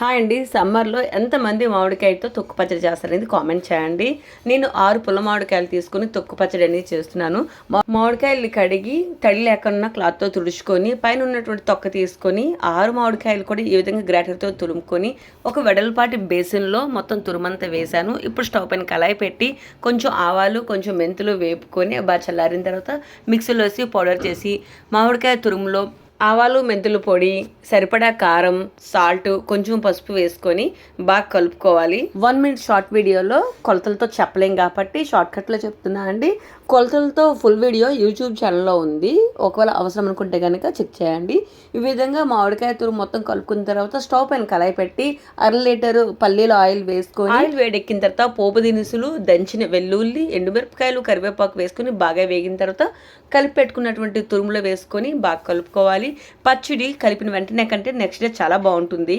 Hi అండి. సమ్మర్లో ఎంతమంది మామిడికాయతో తొక్కు పచ్చడి చేస్తారనేది కామెంట్ చేయండి. నేను 6 పుల్ల మామిడికాయలు తీసుకొని తొక్కు పచ్చడి అనేది చేస్తున్నాను. మామిడికాయలు కడిగి తడి లేకుండా క్లాత్తో తుడుచుకొని పైన ఉన్నటువంటి తొక్క తీసుకొని 6 మామిడికాయలు కూడా ఈ విధంగా గ్రేటర్తో తురుముకొని ఒక వెడల్పాటి బేసిన్లో మొత్తం తురుమంతా వేశాను. ఇప్పుడు స్టవ్ పైన కళాయి పెట్టి కొంచెం ఆవాలు కొంచెం మెంతులు వేపుకొని బాగా చల్లారిన తర్వాత మిక్సీలో వేసి పౌడర్ చేసి మామిడికాయ తురుములో ఆవాలు మెంతుల పొడి సరిపడా కారం సాల్ట్ కొంచెం పసుపు వేసుకొని బాగా కలుపుకోవాలి. 1 మినిట్ షార్ట్ వీడియోలో కొలతలతో చెప్పలేం కాబట్టి షార్ట్ కట్లో చెప్తున్నా అండి. కొలతలతో ఫుల్ వీడియో యూట్యూబ్ ఛానల్లో ఉంది, ఒకవేళ అవసరం అనుకుంటే కనుక చెక్ చేయండి. ఈ విధంగా మామిడికాయ తురుము మొత్తం కలుపుకున్న తర్వాత స్టవ్ పైన కళాయి పెట్టి 1/2 లీటరు పల్లీల ఆయిల్ వేసుకొని ఆయిల్ వేడెక్కిన తర్వాత పోపు దినుసులు దంచిన వెల్లుల్లి ఎండుమిరపకాయలు కరివేపాకు వేసుకొని బాగా వేగిన తర్వాత కలిపి పెట్టుకున్నటువంటి తురుములో వేసుకొని బాగా కలుపుకోవాలి. పచ్చడి కలిపిన వెంటనే కంటే నెక్స్ట్ డే చాలా బాగుంటుంది.